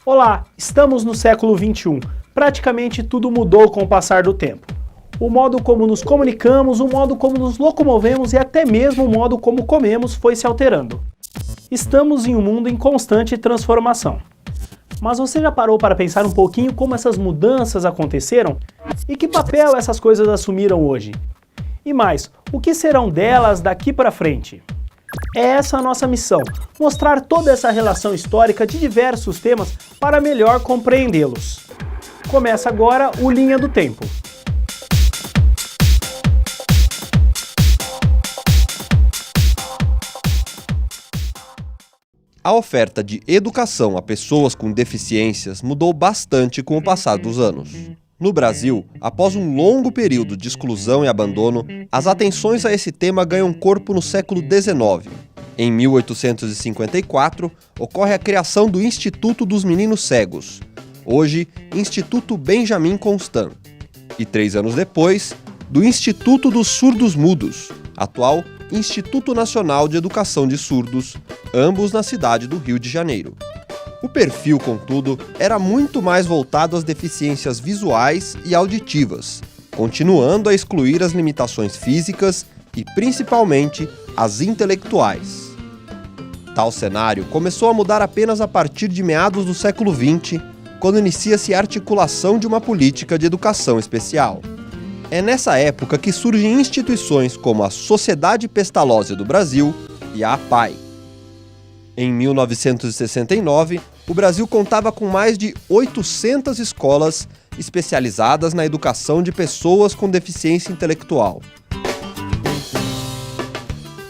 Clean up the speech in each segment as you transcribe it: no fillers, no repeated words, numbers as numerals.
Olá, estamos no século XXI. Praticamente tudo mudou com o passar do tempo. O modo como nos comunicamos, o modo como nos locomovemos e até mesmo o modo como comemos foi se alterando. Estamos em um mundo em constante transformação. Mas você já parou para pensar um pouquinho como essas mudanças aconteceram? E que papel essas coisas assumiram hoje? E mais, o que serão delas daqui para frente? É essa a nossa missão, mostrar toda essa relação histórica de diversos temas para melhor compreendê-los. Começa agora o Linha do Tempo. A oferta de educação a pessoas com deficiências mudou bastante com o passar dos anos. No Brasil, após um longo período de exclusão e abandono, as atenções a esse tema ganham corpo no século XIX. Em 1854, ocorre a criação do Instituto dos Meninos Cegos, hoje Instituto Benjamin Constant, e 3 anos depois, do Instituto dos Surdos Mudos, atual Instituto Nacional de Educação de Surdos, ambos na cidade do Rio de Janeiro. O perfil, contudo, era muito mais voltado às deficiências visuais e auditivas, continuando a excluir as limitações físicas e, principalmente, as intelectuais. Tal cenário começou a mudar apenas a partir de meados do século XX, quando inicia-se a articulação de uma política de educação especial. É nessa época que surgem instituições como a Sociedade Pestalozzi do Brasil e a APAE. Em 1969, o Brasil contava com mais de 800 escolas especializadas na educação de pessoas com deficiência intelectual.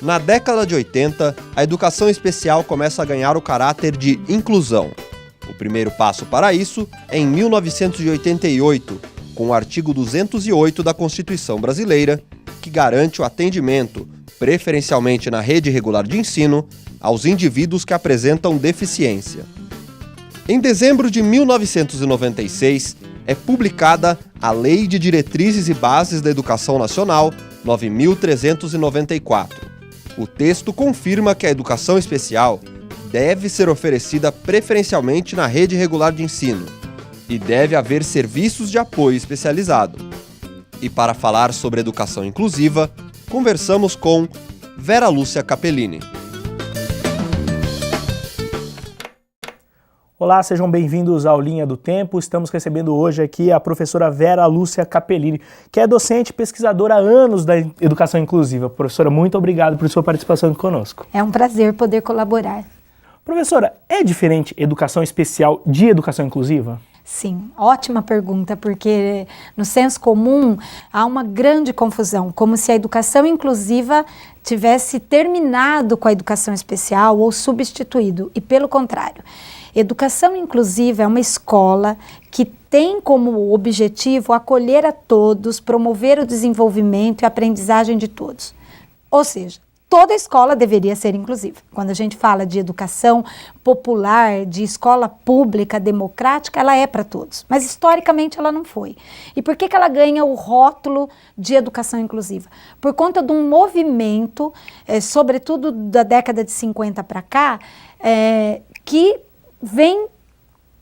Na década de 80, a educação especial começa a ganhar o caráter de inclusão. O primeiro passo para isso é em 1988, com o artigo 208 da Constituição Brasileira, que garante o atendimento, preferencialmente na rede regular de ensino, aos indivíduos que apresentam deficiência. Em dezembro de 1996, é publicada a Lei de Diretrizes e Bases da Educação Nacional, 9.394. O texto confirma que a educação especial deve ser oferecida preferencialmente na rede regular de ensino e deve haver serviços de apoio especializado. E para falar sobre educação inclusiva, conversamos com Vera Lúcia Capellini. Olá, sejam bem-vindos ao Linha do Tempo. Estamos recebendo hoje aqui a professora Vera Lúcia Capellini, que é docente e pesquisadora há anos da educação inclusiva. Professora, muito obrigado por sua participação aqui conosco. É um prazer poder colaborar. Professora, é diferente educação especial de educação inclusiva? Sim, ótima pergunta, porque no senso comum há uma grande confusão, como se a educação inclusiva tivesse terminado com a educação especial ou substituído, e pelo contrário. Educação inclusiva é uma escola que tem como objetivo acolher a todos, promover o desenvolvimento e a aprendizagem de todos. Ou seja, toda escola deveria ser inclusiva. Quando a gente fala de educação popular, de escola pública, democrática, ela é para todos. Mas historicamente ela não foi. E por que ela ganha o rótulo de educação inclusiva? Por conta de um movimento, sobretudo da década de 50 para cá, que vem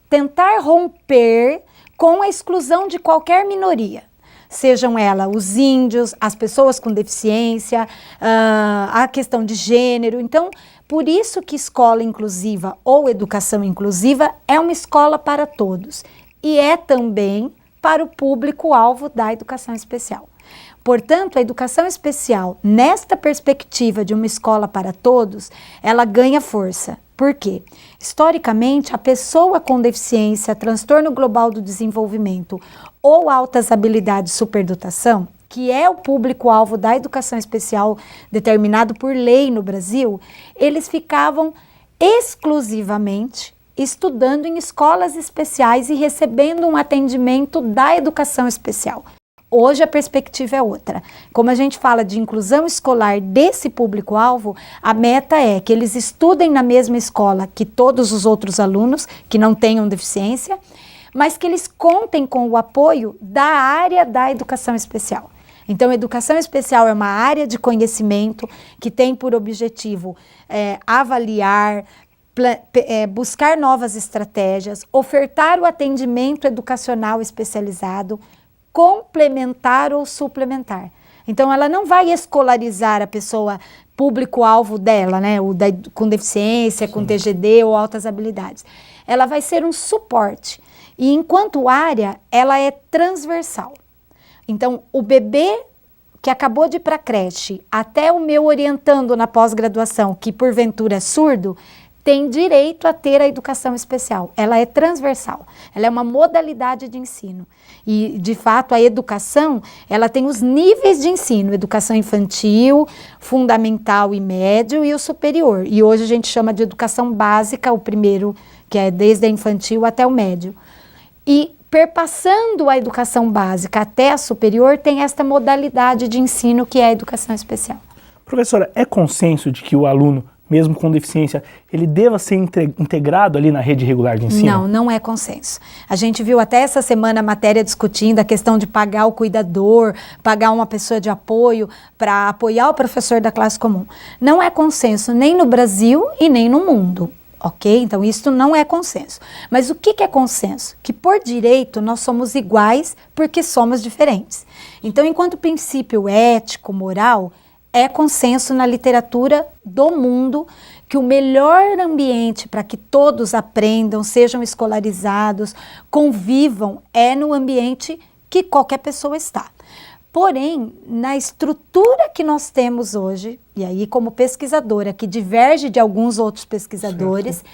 tentar romper com a exclusão de qualquer minoria. Sejam elas os índios, as pessoas com deficiência, a questão de gênero. Então, por isso que escola inclusiva ou educação inclusiva é uma escola para todos. E é também para o público-alvo da educação especial. Portanto, a educação especial, nesta perspectiva de uma escola para todos, ela ganha força. Por quê? Historicamente, a pessoa com deficiência, transtorno global do desenvolvimento ou altas habilidades superdotação, que é o público-alvo da educação especial determinado por lei no Brasil, eles ficavam exclusivamente estudando em escolas especiais e recebendo um atendimento da educação especial. Hoje a perspectiva é outra. Como a gente fala de inclusão escolar desse público-alvo, a meta é que eles estudem na mesma escola que todos os outros alunos que não tenham deficiência, mas que eles contem com o apoio da área da educação especial. Então, a educação especial é uma área de conhecimento que tem por objetivo avaliar, buscar novas estratégias, ofertar o atendimento educacional especializado, complementar ou suplementar. Então, ela não vai escolarizar a pessoa, público-alvo dela, né, com deficiência, com TGD ou altas habilidades. Ela vai ser um suporte. E, enquanto área, ela é transversal. Então, o bebê que acabou de ir para a creche, até o meu orientando na pós-graduação, que porventura é surdo, tem direito a ter a educação especial. Ela é transversal, ela é uma modalidade de ensino. E, de fato, a educação, ela tem os níveis de ensino, educação infantil, fundamental e médio e o superior. E hoje a gente chama de educação básica, o primeiro, que é desde a infantil até o médio. E perpassando a educação básica até a superior, tem esta modalidade de ensino que é a educação especial. Professora, é consenso de que o aluno, mesmo com deficiência, ele deva ser integrado ali na rede regular de ensino? Não, não é consenso. A gente viu até essa semana a matéria discutindo a questão de pagar o cuidador, pagar uma pessoa de apoio para apoiar o professor da classe comum. Não é consenso nem no Brasil e nem no mundo. Ok? Então, isso não é consenso. Mas o que é consenso? Que, por direito, nós somos iguais porque somos diferentes. Então, enquanto princípio ético, moral, é consenso na literatura do mundo que o melhor ambiente para que todos aprendam, sejam escolarizados, convivam, é no ambiente que qualquer pessoa está. Porém, na estrutura que nós temos hoje, e aí como pesquisadora, que diverge de alguns outros pesquisadores,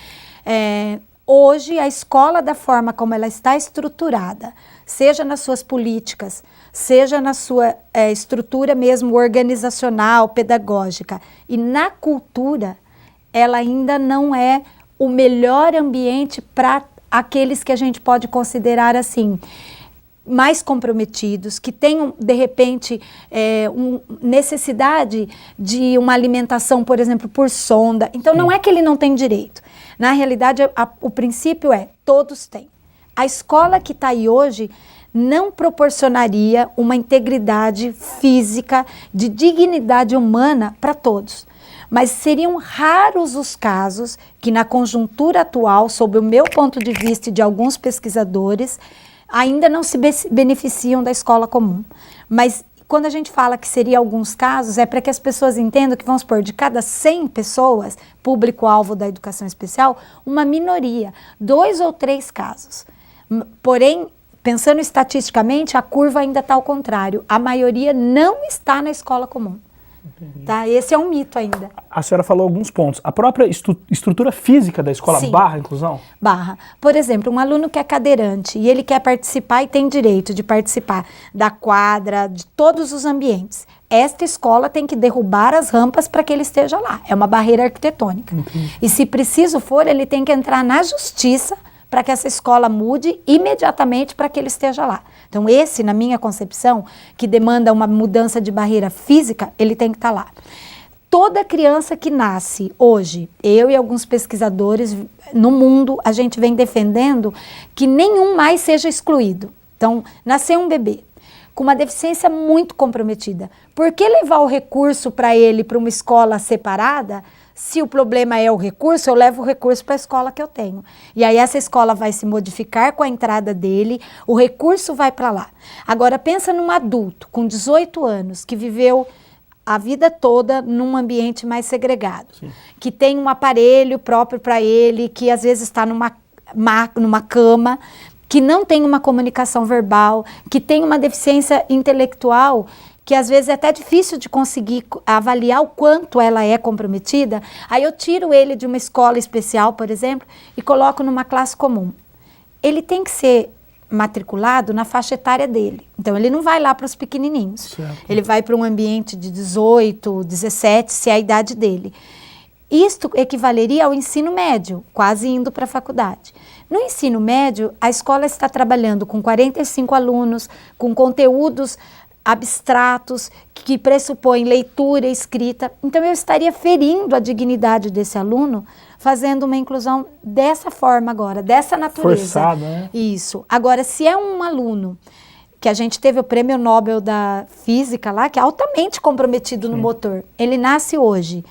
hoje a escola, da forma como ela está estruturada, seja nas suas políticas, seja na sua estrutura mesmo organizacional, pedagógica, e na cultura, ela ainda não é o melhor ambiente para aqueles que a gente pode considerar assim, mais comprometidos, que tenham, de repente, necessidade de uma alimentação, por exemplo, por sonda. Então, não é que ele não tem direito. Na realidade, o princípio é, todos têm. A escola que está aí hoje não proporcionaria uma integridade física, de dignidade humana para todos. Mas seriam raros os casos que, na conjuntura atual, sob o meu ponto de vista e de alguns pesquisadores, ainda não se beneficiam da escola comum. Mas quando a gente fala que seria alguns casos, é para que as pessoas entendam que, vamos supor, de cada 100 pessoas, público-alvo da educação especial, uma minoria, 2 ou 3 casos. Porém, pensando estatisticamente, a curva ainda está ao contrário. A maioria não está na escola comum. Tá? Esse é um mito ainda. A senhora falou alguns pontos. A própria estrutura física da escola barra a inclusão? Barra. Por exemplo, um aluno que é cadeirante e ele quer participar e tem direito de participar da quadra, de todos os ambientes. Esta escola tem que derrubar as rampas para que ele esteja lá. É uma barreira arquitetônica. Entendi. E se preciso for, ele tem que entrar na justiça para que essa escola mude imediatamente para que ele esteja lá. Então, esse, na minha concepção, que demanda uma mudança de barreira física, ele tem que estar lá. Toda criança que nasce hoje, eu e alguns pesquisadores no mundo, a gente vem defendendo que nenhum mais seja excluído. Então, nasceu um bebê com uma deficiência muito comprometida. Por que levar o recurso para ele para uma escola separada? Se o problema é o recurso, eu levo o recurso para a escola que eu tenho. E aí essa escola vai se modificar com a entrada dele, o recurso vai para lá. Agora pensa num adulto com 18 anos que viveu a vida toda num ambiente mais segregado, sim, que tem um aparelho próprio para ele, que às vezes está numa cama, que não tem uma comunicação verbal, que tem uma deficiência intelectual, que às vezes é até difícil de conseguir avaliar o quanto ela é comprometida. Aí eu tiro ele de uma escola especial, por exemplo, e coloco numa classe comum. Ele tem que ser matriculado na faixa etária dele. Então, ele não vai lá para os pequenininhos. Certo. Ele vai para um ambiente de 18, 17, se é a idade dele. Isto equivaleria ao ensino médio, quase indo para a faculdade. No ensino médio, a escola está trabalhando com 45 alunos, com conteúdos abstratos, que pressupõem leitura e escrita. Então, eu estaria ferindo a dignidade desse aluno, fazendo uma inclusão dessa forma agora, dessa natureza. Forçado, né? Isso. Agora, se é um aluno que a gente teve o prêmio Nobel da Física lá, que é altamente comprometido, sim, no motor, ele nasce hoje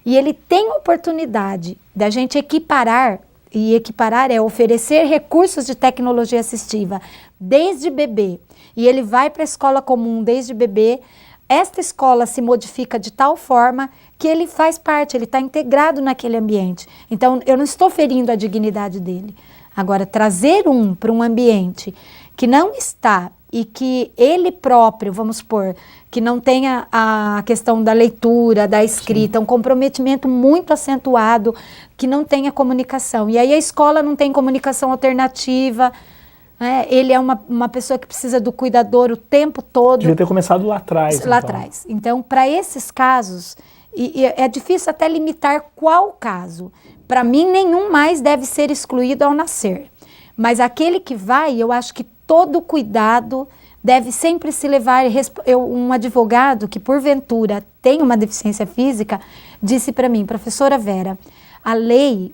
e ele tem oportunidade da gente equiparar, e equiparar é oferecer recursos de tecnologia assistiva desde bebê, e ele vai para a escola comum desde bebê, esta escola se modifica de tal forma que ele faz parte, ele está integrado naquele ambiente. Então, eu não estou ferindo a dignidade dele. Agora, trazer para um ambiente que não está e que ele próprio, vamos supor, que não tenha a questão da leitura, da escrita, um comprometimento muito acentuado, que não tenha comunicação. E aí a escola não tem comunicação alternativa, né? Ele é uma pessoa que precisa do cuidador o tempo todo. Devia ter começado lá atrás. Lá atrás. Então, para esses casos, e é difícil até limitar qual caso. Para mim, nenhum mais deve ser excluído ao nascer. Mas aquele que vai, eu acho que todo cuidado deve sempre se levar. Um advogado que, porventura, tem uma deficiência física, disse para mim, professora Vera, a lei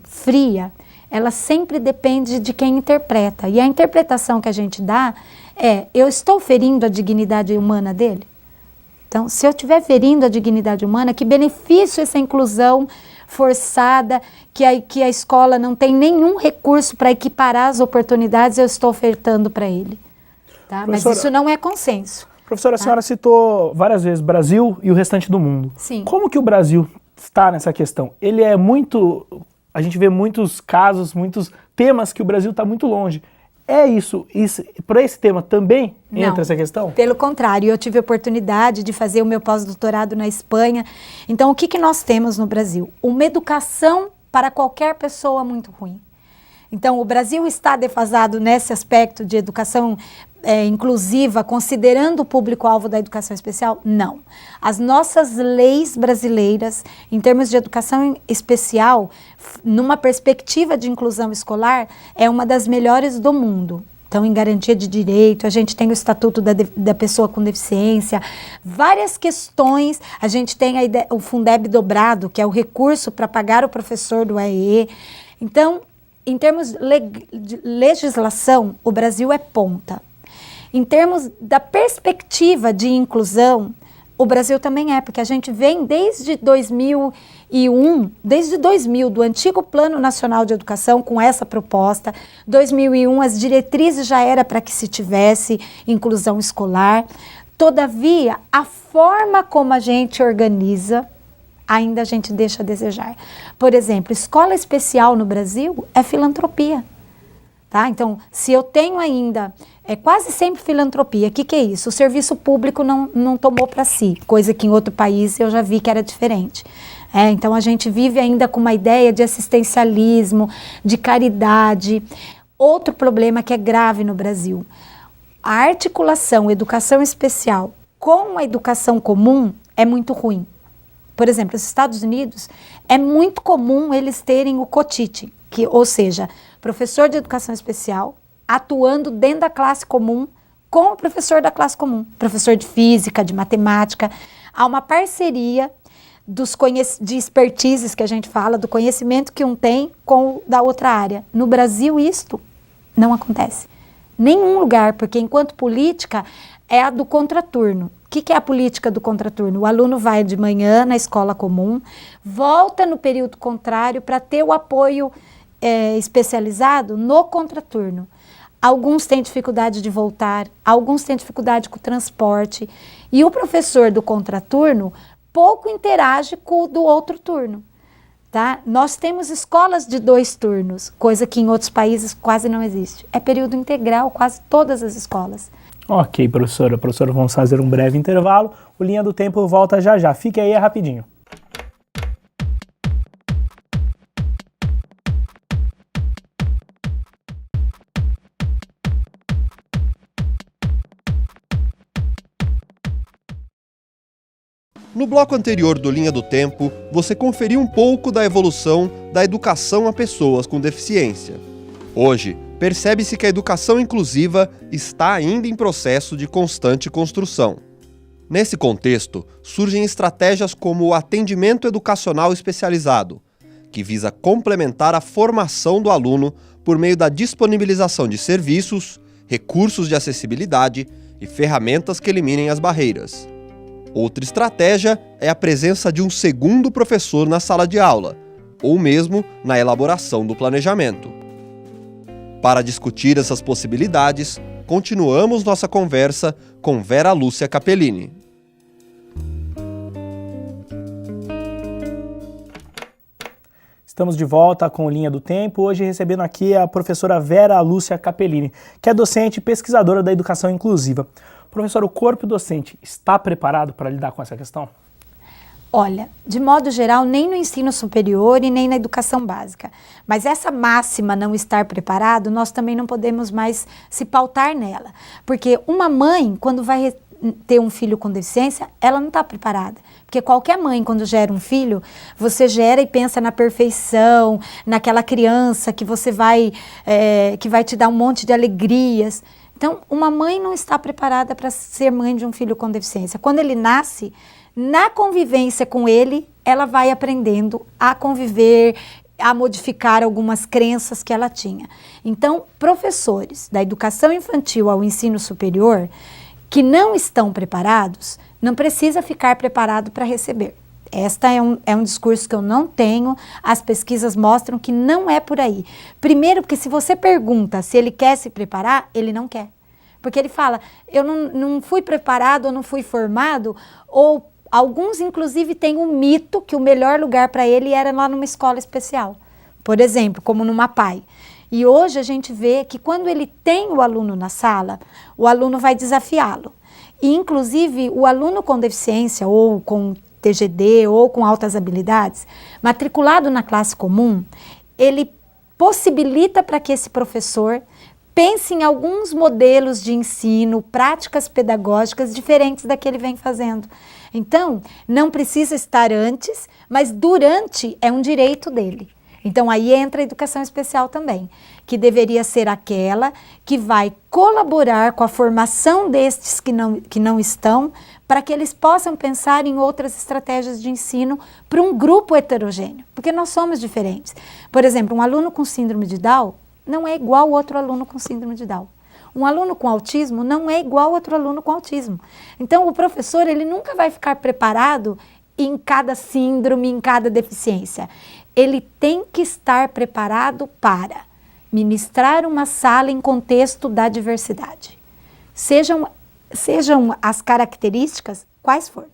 fria, ela sempre depende de quem interpreta. E a interpretação que a gente dá é, eu estou ferindo a dignidade humana dele? Então, se eu estiver ferindo a dignidade humana, que benefício essa inclusão forçada, que a escola não tem nenhum recurso para equiparar as oportunidades, eu estou ofertando para ele. Tá? Mas isso não é consenso. Professora, a senhora citou várias vezes Brasil e o restante do mundo. Sim. Como que o Brasil está nessa questão? Ele é muito... A gente vê muitos casos, muitos temas que o Brasil está muito longe. É isso para esse tema também entra essa questão? Pelo contrário, eu tive a oportunidade de fazer o meu pós-doutorado na Espanha. Então, o que nós temos no Brasil? Uma educação para qualquer pessoa muito ruim. Então, o Brasil está defasado nesse aspecto de educação inclusiva, considerando o público-alvo da educação especial? Não. As nossas leis brasileiras, em termos de educação especial, numa perspectiva de inclusão escolar, é uma das melhores do mundo. Então, em garantia de direito, a gente tem o Estatuto da Pessoa com Deficiência, várias questões, a gente tem o Fundeb dobrado, que é o recurso para pagar o professor do AEE. Então, em termos de legislação, o Brasil é ponta. Em termos da perspectiva de inclusão, o Brasil também é, porque a gente vem desde 2001, do antigo Plano Nacional de Educação com essa proposta. 2001, as diretrizes já era para que se tivesse inclusão escolar. Todavia, a forma como a gente organiza, ainda a gente deixa a desejar. Por exemplo, escola especial no Brasil é filantropia. Tá? Então, se eu tenho ainda, é quase sempre filantropia, o que é isso? O serviço público não tomou para si, coisa que em outro país eu já vi que era diferente. Então, a gente vive ainda com uma ideia de assistencialismo, de caridade. Outro problema que é grave no Brasil, a articulação educação especial com a educação comum é muito ruim. Por exemplo, nos Estados Unidos, é muito comum eles terem o COTIT, ou seja, professor de educação especial atuando dentro da classe comum com o professor da classe comum, professor de física, de matemática. Há uma parceria de expertises que a gente fala, do conhecimento que um tem com o da outra área. No Brasil, isto não acontece. Nenhum lugar, porque enquanto política é a do contraturno. O que é a política do contraturno? O aluno vai de manhã na escola comum, volta no período contrário para ter o apoio especializado no contraturno. Alguns têm dificuldade de voltar, alguns têm dificuldade com o transporte, e o professor do contraturno pouco interage com o do outro turno. Tá? Nós temos escolas de 2 turnos, coisa que em outros países quase não existe. É período integral, quase todas as escolas. Ok, professora. Professora, vamos fazer um breve intervalo. O Linha do Tempo volta já já. Fique aí, rapidinho. No bloco anterior do Linha do Tempo, você conferiu um pouco da evolução da educação a pessoas com deficiência. Hoje, percebe-se que a educação inclusiva está ainda em processo de constante construção. Nesse contexto, surgem estratégias como o atendimento educacional especializado, que visa complementar a formação do aluno por meio da disponibilização de serviços, recursos de acessibilidade e ferramentas que eliminem as barreiras. Outra estratégia é a presença de um segundo professor na sala de aula, ou mesmo na elaboração do planejamento. Para discutir essas possibilidades, continuamos nossa conversa com Vera Lúcia Capellini. Estamos de volta com Linha do Tempo, hoje recebendo aqui a professora Vera Lúcia Capellini, que é docente e pesquisadora da educação inclusiva. Professor, o corpo docente está preparado para lidar com essa questão? Olha, de modo geral, nem no ensino superior e nem na educação básica. Mas essa máxima não estar preparado, nós também não podemos mais se pautar nela. Porque uma mãe, quando vai ter um filho com deficiência, ela não está preparada. Porque qualquer mãe, quando gera um filho, você gera e pensa na perfeição, naquela criança que você que vai te dar um monte de alegrias. Então, uma mãe não está preparada para ser mãe de um filho com deficiência. Quando ele nasce, na convivência com ele, ela vai aprendendo a conviver, a modificar algumas crenças que ela tinha. Então, professores da educação infantil ao ensino superior que não estão preparados, não precisa ficar preparado para receber. Esta é um discurso que eu não tenho, as pesquisas mostram que não é por aí. Primeiro, porque se você pergunta se ele quer se preparar, ele não quer. Porque ele fala, eu não fui preparado, ou não fui formado, ou alguns inclusive têm um mito que o melhor lugar para ele era lá numa escola especial. Por exemplo, como numa PAI. E hoje a gente vê que quando ele tem o aluno na sala, o aluno vai desafiá-lo. E inclusive o aluno com deficiência ou com TGD ou com altas habilidades, matriculado na classe comum, ele possibilita para que esse professor pense em alguns modelos de ensino, práticas pedagógicas diferentes da que ele vem fazendo. Então, não precisa estar antes, mas durante é um direito dele. Então, aí entra a educação especial também, que deveria ser aquela que vai colaborar com a formação destes que não estão, para que eles possam pensar em outras estratégias de ensino para um grupo heterogêneo, porque nós somos diferentes. Por exemplo, um aluno com síndrome de Down não é igual ao outro aluno com síndrome de Down. Um aluno com autismo não é igual ao outro aluno com autismo. Então, o professor ele nunca vai ficar preparado em cada síndrome, em cada deficiência. Ele tem que estar preparado para ministrar uma sala em contexto da diversidade. Sejam as características, quais for,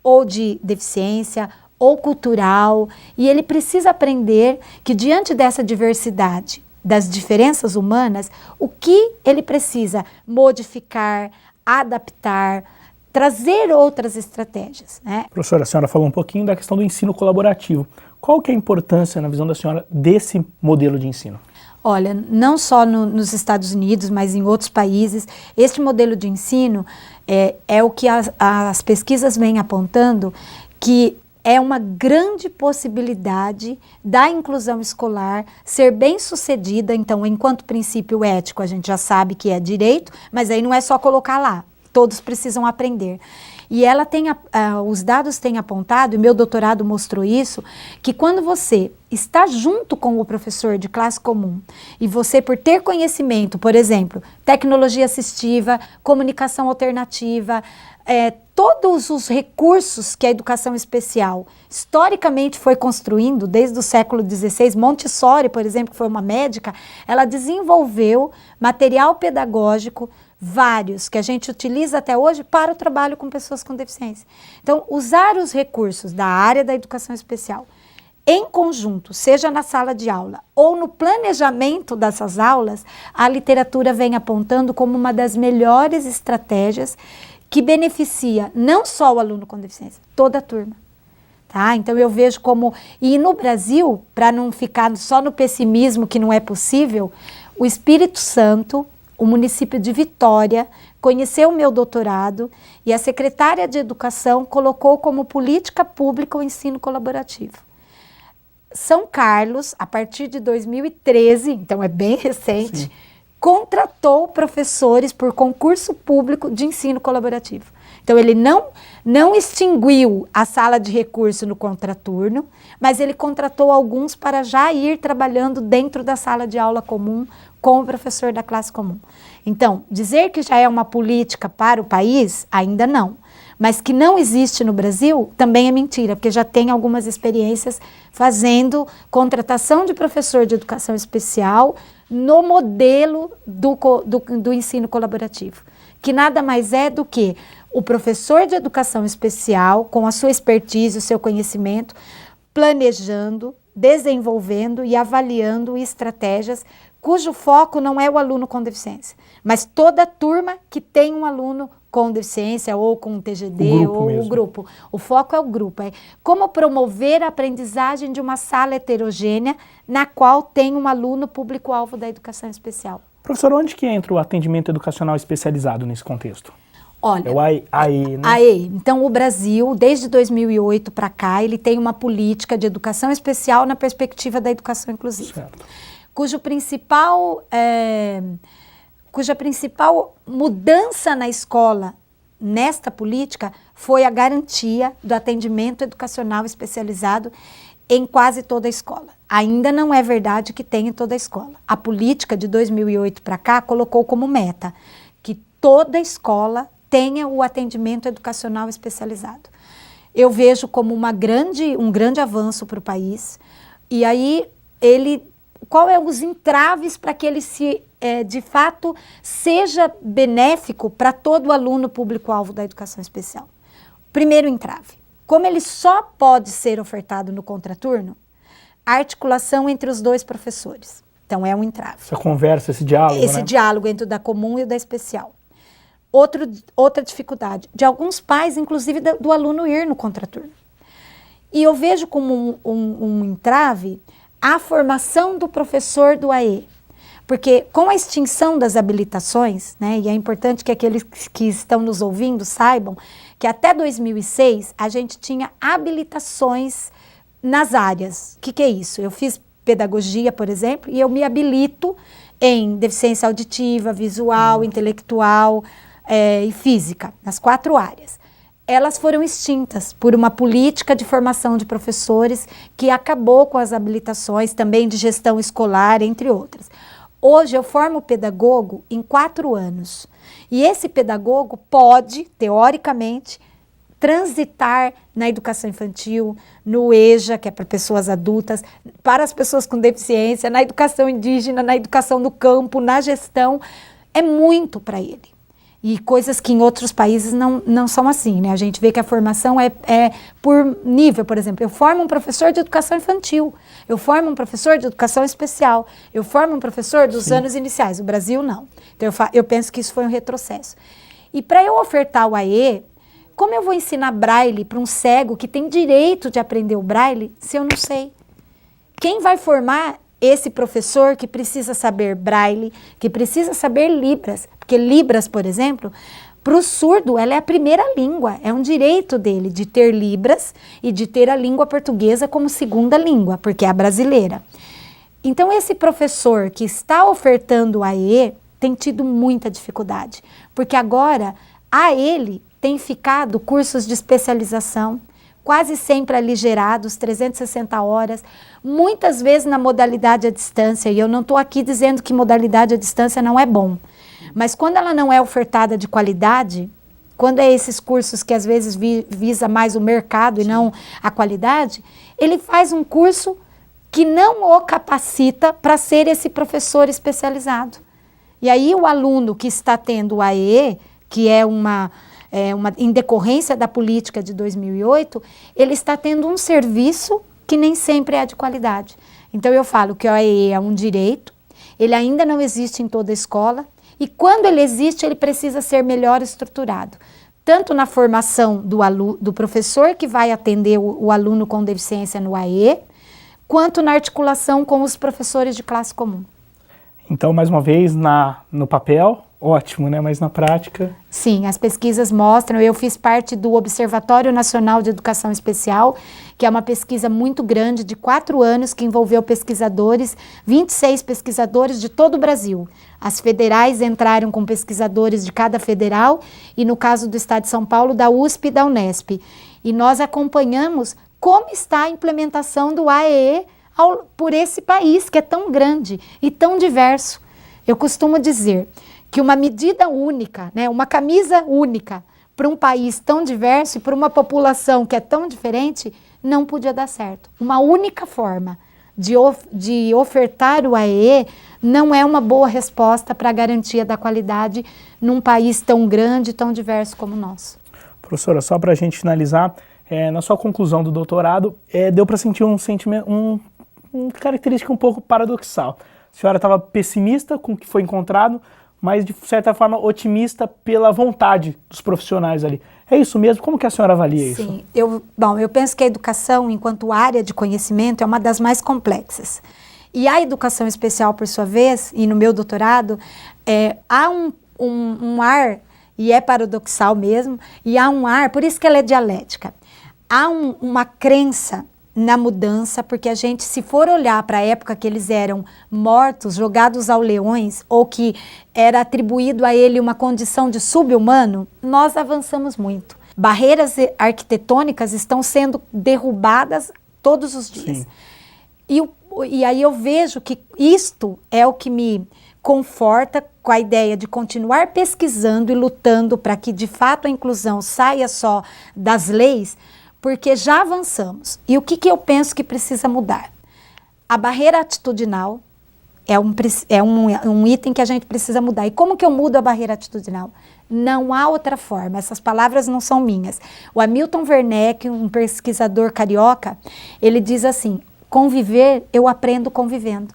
ou de deficiência, ou cultural, e ele precisa aprender que diante dessa diversidade, das diferenças humanas, o que ele precisa modificar, adaptar, trazer outras estratégias, né? Professora, a senhora falou um pouquinho da questão do ensino colaborativo. Qual que é a importância, na visão da senhora, desse modelo de ensino? Olha, não só nos Estados Unidos, mas em outros países, este modelo de ensino é o que as pesquisas vêm apontando, que é uma grande possibilidade da inclusão escolar ser bem sucedida. Então, enquanto princípio ético, a gente já sabe que é direito, mas aí não é só colocar lá, todos precisam aprender. E ela os dados têm apontado, e meu doutorado mostrou isso, que quando você está junto com o professor de classe comum, e você, por ter conhecimento, por exemplo, tecnologia assistiva, comunicação alternativa, todos os recursos que a educação especial historicamente foi construindo, desde o século XVI, Montessori, por exemplo, que foi uma médica, ela desenvolveu material pedagógico, vários, que a gente utiliza até hoje para o trabalho com pessoas com deficiência. Então, usar os recursos da área da educação especial em conjunto, seja na sala de aula ou no planejamento dessas aulas, a literatura vem apontando como uma das melhores estratégias que beneficia não só o aluno com deficiência, toda a turma. Tá? Então eu vejo como, e no Brasil, para não ficar só no pessimismo que não é possível, o Espírito Santo, o município de Vitória, conheceu o meu doutorado e a secretária de Educação colocou como política pública o ensino colaborativo. São Carlos, a partir de 2013, então é bem recente, sim, contratou professores por concurso público de ensino colaborativo. Então, ele não extinguiu a sala de recurso no contraturno, mas ele contratou alguns para já ir trabalhando dentro da sala de aula comum com o professor da classe comum. Então, dizer que já é uma política para o país, ainda não. Mas que não existe no Brasil, também é mentira, porque já tem algumas experiências fazendo contratação de professor de educação especial no modelo do ensino colaborativo, que nada mais é do que o professor de educação especial, com a sua expertise, o seu conhecimento, planejando, desenvolvendo e avaliando estratégias cujo foco não é o aluno com deficiência, mas toda a turma que tem um aluno com deficiência ou com TGD ou o grupo. O foco é o grupo, é como promover a aprendizagem de uma sala heterogênea na qual tem um aluno público-alvo da educação especial. Professor, onde que entra o atendimento educacional especializado nesse contexto? Olha, é o AE, né? AE. Então, o Brasil, desde 2008 para cá, ele tem uma política de educação especial na perspectiva da educação inclusiva. Certo. Cuja principal mudança na escola, nesta política, foi a garantia do atendimento educacional especializado em quase toda a escola. Ainda não é verdade que tem em toda a escola. A política de 2008 para cá colocou como meta que toda escola tenha o atendimento educacional especializado. Eu vejo como um grande avanço para o país. E aí, qual é os entraves para que ele de fato, seja benéfico para todo aluno público-alvo da educação especial? Primeiro entrave. Como ele só pode ser ofertado no contraturno, a articulação entre os dois professores. Então, é um entrave. Essa conversa, esse diálogo, Esse diálogo entre o da comum e o da especial. Outra dificuldade, de alguns pais, inclusive do aluno ir no contraturno. E eu vejo como um entrave a formação do professor do AE. Porque com a extinção das habilitações, né, e é importante que aqueles que estão nos ouvindo saibam que até 2006 a gente tinha habilitações nas áreas. O que é isso? Eu fiz pedagogia, por exemplo, e eu me habilito em deficiência auditiva, visual, intelectual e física, nas 4 áreas. Elas foram extintas por uma política de formação de professores que acabou com as habilitações também de gestão escolar, entre outras. Hoje eu formo pedagogo em 4 anos e esse pedagogo pode, teoricamente, transitar na educação infantil, no EJA, que é para pessoas adultas, para as pessoas com deficiência, na educação indígena, na educação do campo, na gestão. É muito para ele. E coisas que em outros países não são assim, né? A gente vê que a formação é por nível, por exemplo. Eu formo um professor de educação infantil, eu formo um professor de educação especial, eu formo um professor dos anos iniciais. O Brasil, não. Então, eu penso que isso foi um retrocesso. E para eu ofertar o AE, como eu vou ensinar braille para um cego que tem direito de aprender o braille se eu não sei? Quem vai formar esse professor que precisa saber braille, que precisa saber libras? Porque libras, por exemplo, para o surdo, ela é a primeira língua. É um direito dele de ter libras e de ter a língua portuguesa como segunda língua, porque é a brasileira. Então, esse professor que está ofertando o AE tem tido muita dificuldade, porque agora a ele tem ficado cursos de especialização, quase sempre aligerados, 360 horas, muitas vezes na modalidade à distância, e eu não estou aqui dizendo que modalidade à distância não é bom, mas quando ela não é ofertada de qualidade, quando é esses cursos que às vezes visa mais o mercado e não a qualidade, ele faz um curso que não o capacita para ser esse professor especializado. E aí o aluno que está tendo o AE, que é em decorrência da política de 2008, ele está tendo um serviço que nem sempre é de qualidade. Então eu falo que o AE é um direito, ele ainda não existe em toda a escola, e quando ele existe, ele precisa ser melhor estruturado, tanto na formação do professor que vai atender o aluno com deficiência no AE, quanto na articulação com os professores de classe comum. Então, mais uma vez, no papel, ótimo, né? Mas na prática... Sim, as pesquisas mostram, eu fiz parte do Observatório Nacional de Educação Especial, que é uma pesquisa muito grande, de 4 anos, que envolveu pesquisadores, 26 pesquisadores de todo o Brasil. As federais entraram com pesquisadores de cada federal, e no caso do Estado de São Paulo, da USP e da Unesp. E nós acompanhamos como está a implementação do AEE por esse país, que é tão grande e tão diverso. Eu costumo dizer que uma medida única, né, uma camisa única para um país tão diverso e para uma população que é tão diferente, não podia dar certo. Uma única forma de ofertar o AEE não é uma boa resposta para a garantia da qualidade num país tão grande e tão diverso como o nosso. Professora, só para a gente finalizar, na sua conclusão do doutorado, deu para sentir um sentimento, uma característica um pouco paradoxal. A senhora estava pessimista com o que foi encontrado, mas de certa forma otimista pela vontade dos profissionais ali. É isso mesmo? Como que a senhora avalia isso? Sim, eu penso que a educação, enquanto área de conhecimento, é uma das mais complexas. E a educação especial, por sua vez, e no meu doutorado, há um ar, e é paradoxal mesmo, e há um ar, por isso que ela é dialética, há uma crença na mudança, porque a gente, se for olhar para a época que eles eram mortos, jogados aos leões, ou que era atribuído a ele uma condição de sub-humano, nós avançamos muito. Barreiras arquitetônicas estão sendo derrubadas todos os dias. E aí eu vejo que isto é o que me conforta com a ideia de continuar pesquisando e lutando para que, de fato, a inclusão saia só das leis, porque já avançamos. E o que eu penso que precisa mudar? A barreira atitudinal é um item que a gente precisa mudar. E como que eu mudo a barreira atitudinal? Não há outra forma, essas palavras não são minhas. O Hamilton Werneck, um pesquisador carioca, ele diz assim: conviver, eu aprendo convivendo.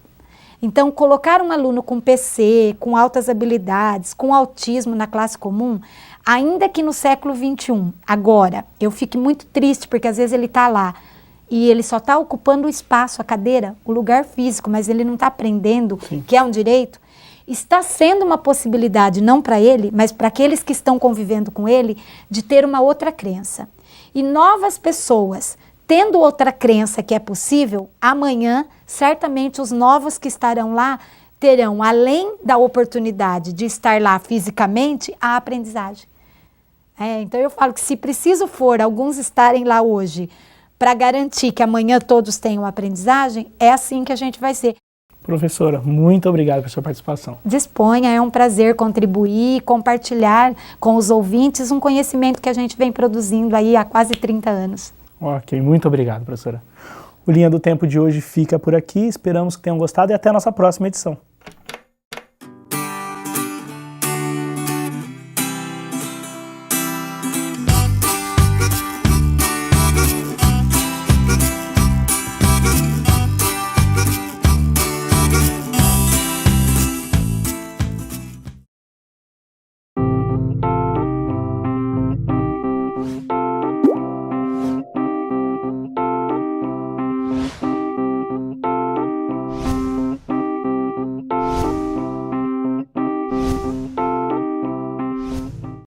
Então, colocar um aluno com PC, com altas habilidades, com autismo na classe comum, ainda que no século XXI, agora, eu fico muito triste porque às vezes ele está lá e ele só está ocupando o espaço, a cadeira, o lugar físico, mas ele não está aprendendo, Sim. que é um direito, está sendo uma possibilidade, não para ele, mas para aqueles que estão convivendo com ele, de ter uma outra crença. E novas pessoas, tendo outra crença que é possível, amanhã, certamente os novos que estarão lá terão, além da oportunidade de estar lá fisicamente, a aprendizagem. Então eu falo que se preciso for alguns estarem lá hoje para garantir que amanhã todos tenham aprendizagem, é assim que a gente vai ser. Professora, muito obrigado pela sua participação. Disponha, é um prazer contribuir e compartilhar com os ouvintes um conhecimento que a gente vem produzindo aí há quase 30 anos. Ok, muito obrigado, professora. O Linha do Tempo de hoje fica por aqui, esperamos que tenham gostado e até a nossa próxima edição.